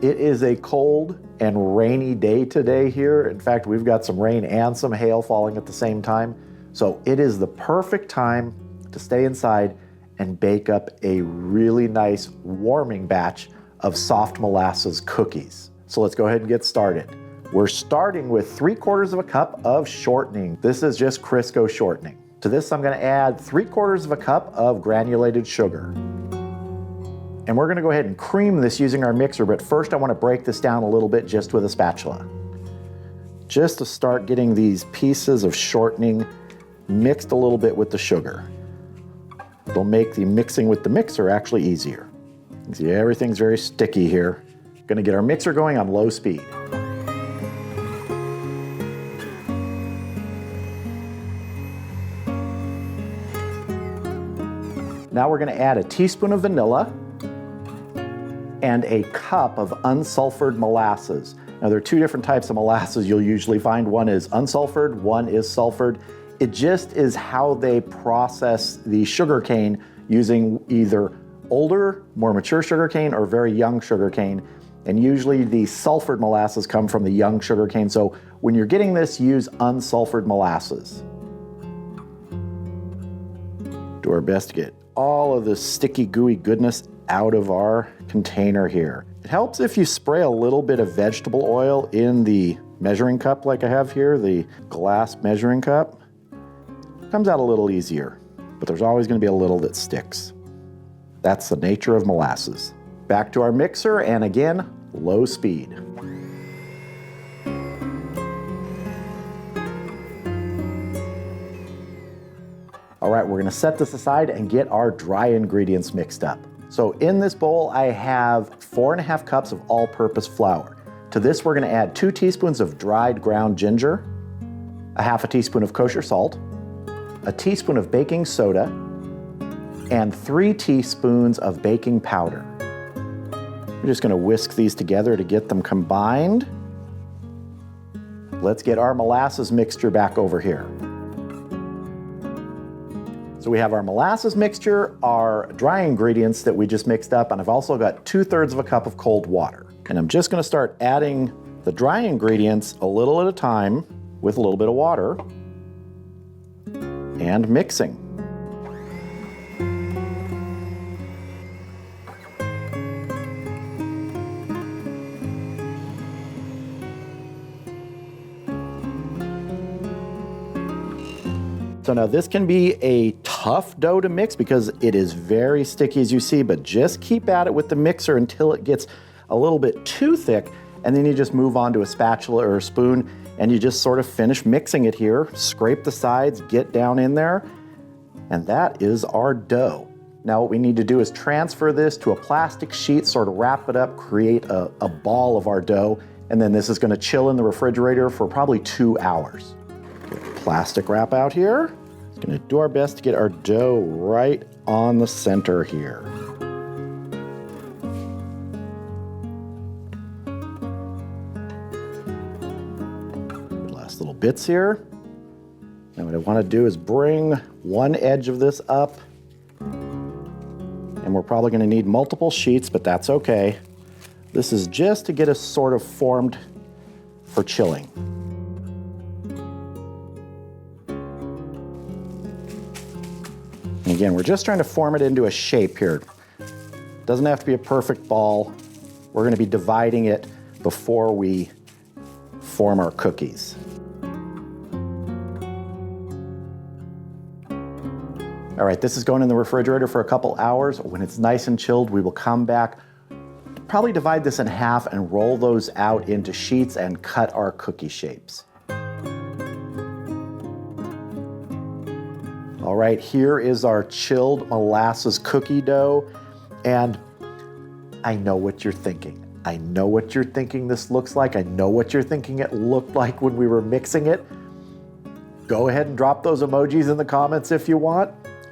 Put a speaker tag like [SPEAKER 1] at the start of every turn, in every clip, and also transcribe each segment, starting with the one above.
[SPEAKER 1] It is a cold and rainy day today here. In fact, we've got some rain and some hail falling at the same time. So it is the perfect time to stay inside and bake up a really nice warming batch of soft molasses cookies. So let's go ahead and get started. We're starting with 3/4 cup of shortening. This is just Crisco shortening. To this, I'm gonna add 3/4 cup of granulated sugar. And we're gonna go ahead and cream this using our mixer, but first I wanna break this down a little bit just with a spatula. Just to start getting these pieces of shortening mixed a little bit with the sugar. It'll make the mixing with the mixer actually easier. You see, everything's very sticky here. Gonna get our mixer going on low speed. Now we're gonna add a teaspoon of vanilla and a cup of unsulphured molasses. Now there are two different types of molasses you'll usually find. One is unsulphured, one is sulfured. It just is how they process the sugar cane using either older, more mature sugar cane or very young sugar cane. And usually the sulfured molasses come from the young sugar cane. So when you're getting this, use unsulphured molasses. Do our best to get all of this sticky, gooey goodness out of our container here. It helps if you spray a little bit of vegetable oil in the measuring cup like I have here, the glass measuring cup. Comes out a little easier, but there's always going to be a little that sticks. That's the nature of molasses. Back to our mixer, and again, low speed. All right, we're gonna set this aside and get our dry ingredients mixed up. So in this bowl, I have 4.5 cups of all-purpose flour. To this, we're gonna add 2 teaspoons of dried ground ginger, a 1/2 teaspoon of kosher salt, a teaspoon of baking soda, and 3 teaspoons of baking powder. We're just gonna whisk these together to get them combined. Let's get our molasses mixture back over here. So we have our molasses mixture, our dry ingredients that we just mixed up, and I've also got 2/3 cup of cold water. And I'm just gonna start adding the dry ingredients a little at a time with a little bit of water and mixing. So now this can be a tough dough to mix because it is very sticky as you see, but just keep at it with the mixer until it gets a little bit too thick, and then you just move on to a spatula or a spoon and you just sort of finish mixing it here, scrape the sides, get down in there, and that is our dough. Now what we need to do is transfer this to a plastic sheet, sort of wrap it up, create a ball of our dough, and then this is gonna chill in the refrigerator for probably 2 hours. Get a plastic wrap out here. Gonna do our best to get our dough right on the center here. Last little bits here. And what I wanna do is bring one edge of this up, and we're probably gonna need multiple sheets, but that's okay. This is just to get us sort of formed for chilling. And again, we're just trying to form it into a shape here. Doesn't have to be a perfect ball. We're gonna be dividing it before we form our cookies. All right, this is going in the refrigerator for a couple hours. When it's nice and chilled, we will come back, probably divide this in half and roll those out into sheets and cut our cookie shapes. All right, here is our chilled molasses cookie dough, and I know what you're thinking. I know what you're thinking this looks like. I know what you're thinking it looked like when we were mixing it. Go ahead and drop those emojis in the comments if you want.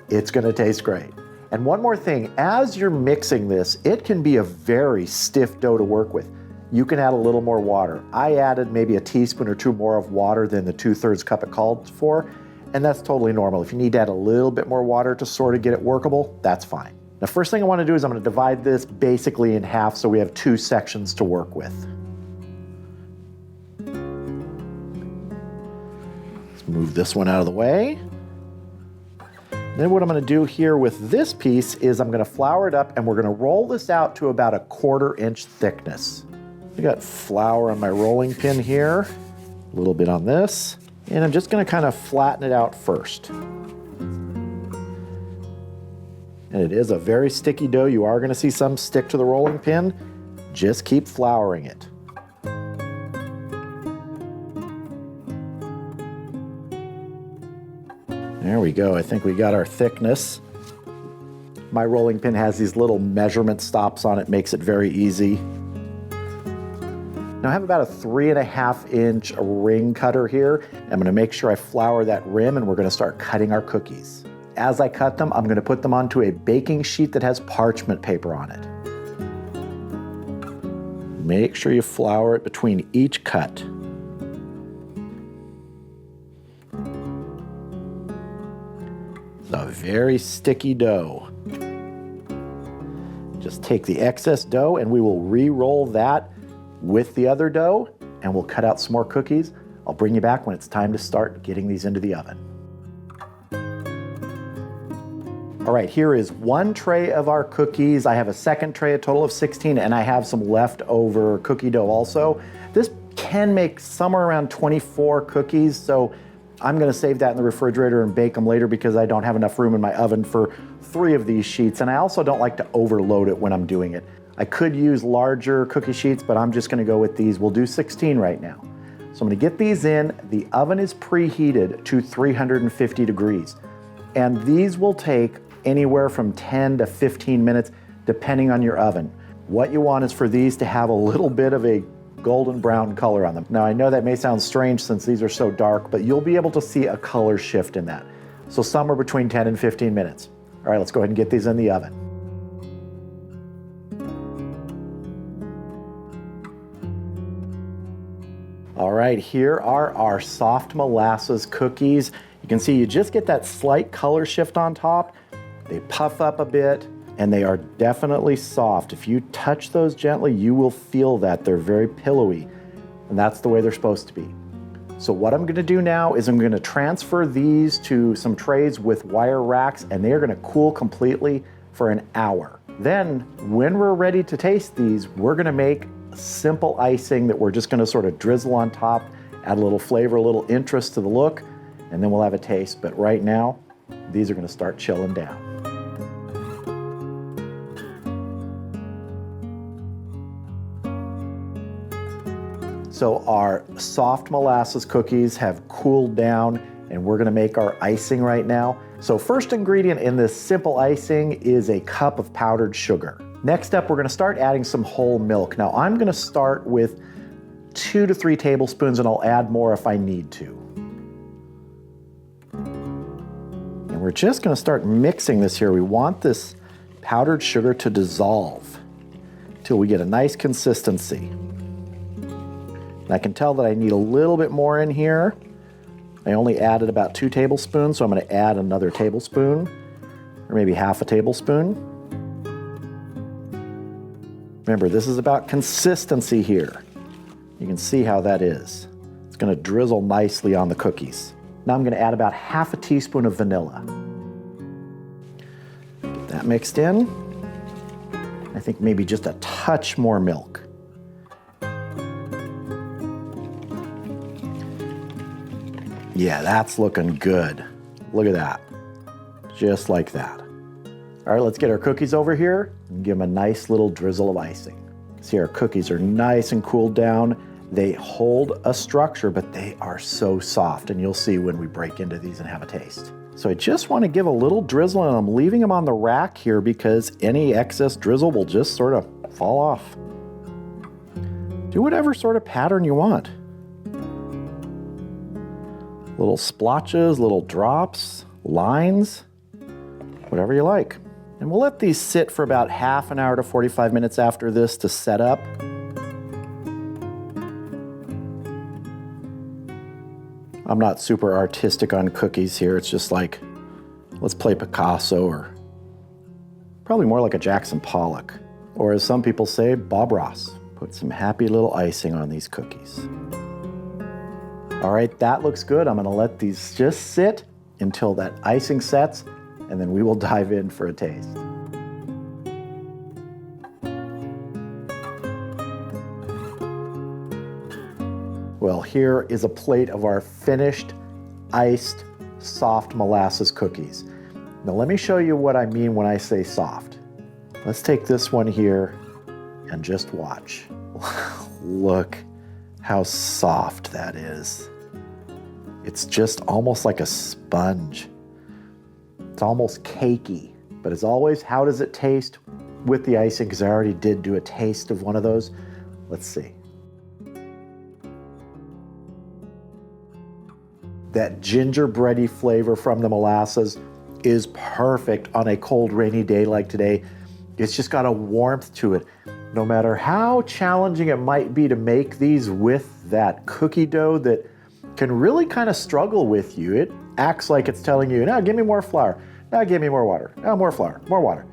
[SPEAKER 1] It's gonna taste great. And one more thing, as you're mixing this, it can be a very stiff dough to work with. You can add a little more water. I added maybe a teaspoon or 2 more of water than the 2/3 cup it called for, and that's totally normal. If you need to add a little bit more water to sort of get it workable, that's fine. The first thing I want to do is I'm going to divide this basically in half so we have 2 sections to work with. Let's move this one out of the way. Then what I'm going to do here with this piece is I'm going to flour it up and we're going to roll this out to about a 1/4 inch thickness. I got flour on my rolling pin here, a little bit on this, and I'm just going to kind of flatten it out first. And it is a very sticky dough. You are going to see some stick to the rolling pin. Just keep flouring it. There we go. I think we got our thickness. My rolling pin has these little measurement stops on it, makes it very easy. Now I have about a 3.5 inch ring cutter here. I'm going to make sure I flour that rim and we're going to start cutting our cookies. As I cut them, I'm going to put them onto a baking sheet that has parchment paper on it. Make sure you flour it between each cut. It's a very sticky dough. Just take the excess dough and we will re-roll that with the other dough and we'll cut out some more cookies. I'll bring you back when it's time to start getting these into the oven. All right, here is 1 tray of our cookies. I have a second tray, a total of 16, and I have some leftover cookie dough also. This can make somewhere around 24 cookies, so I'm gonna save that in the refrigerator and bake them later because I don't have enough room in my oven for 3 of these sheets, and I also don't like to overload it when I'm doing it. I could use larger cookie sheets, but I'm just gonna go with these. We'll do 16 right now. So I'm gonna get these in. The oven is preheated to 350 degrees, and these will take anywhere from 10 to 15 minutes, depending on your oven. What you want is for these to have a little bit of a golden brown color on them. Now I know that may sound strange since these are so dark, but you'll be able to see a color shift in that. So somewhere between 10 and 15 minutes. All right, let's go ahead and get these in the oven. All right, here are our soft molasses cookies. You can see you just get that slight color shift on top. They puff up a bit and they are definitely soft. If you touch those gently, you will feel that. They're very pillowy, and that's the way they're supposed to be. So what I'm gonna do now is I'm gonna transfer these to some trays with wire racks, and they are gonna cool completely for an hour. Then when we're ready to taste these, we're gonna make simple icing that we're just gonna sort of drizzle on top, add a little flavor, a little interest to the look, and then we'll have a taste. But right now, these are gonna start chilling down. So our soft molasses cookies have cooled down and we're gonna make our icing right now. So first ingredient in this simple icing is a cup of powdered sugar. Next up, we're gonna start adding some whole milk. Now I'm gonna start with 2 to 3 tablespoons and I'll add more if I need to. And we're just gonna start mixing this here. We want this powdered sugar to dissolve till we get a nice consistency. And I can tell that I need a little bit more in here. I only added about 2 tablespoons, so I'm gonna add another tablespoon, or maybe half a tablespoon. Remember, this is about consistency here. You can see how that is. It's gonna drizzle nicely on the cookies. Now I'm gonna add about half a teaspoon of vanilla. Get that mixed in. I think maybe just a touch more milk. Yeah, that's looking good. Look at that. Just like that. All right, let's get our cookies over here and give them a nice little drizzle of icing. See, our cookies are nice and cooled down. They hold a structure, but they are so soft, and you'll see when we break into these and have a taste. So I just want to give a little drizzle, and I'm leaving them on the rack here because any excess drizzle will just sort of fall off. Do whatever sort of pattern you want. Little splotches, little drops, lines, whatever you like. And we'll let these sit for about half an hour to 45 minutes after this to set up. I'm not super artistic on cookies here. It's just like, let's play Picasso or Probably more like a Jackson Pollock, or as some people say, Bob Ross. Put some happy little icing on these cookies. All right, that looks good. I'm gonna let these just sit until that icing sets, and then we will dive in for a taste. Well, here is a plate of our finished, iced, soft molasses cookies. Now let me show you what I mean when I say soft. Let's take this one here and just watch. Look how soft that is. It's just almost like a sponge. It's almost cakey, but as always, how does it taste with the icing? Because I already did do a taste of one of those. Let's see. That gingerbready flavor from the molasses is perfect on a cold, rainy day like today. It's just got a warmth to it. No matter how challenging it might be to make these with that cookie dough that can really kind of struggle with you, it acts like it's telling you, now give me more flour, now give me more water, now more flour, more water.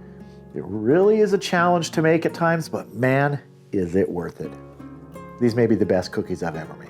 [SPEAKER 1] It really is a challenge to make at times, but man, is it worth it. These may be the best cookies I've ever made.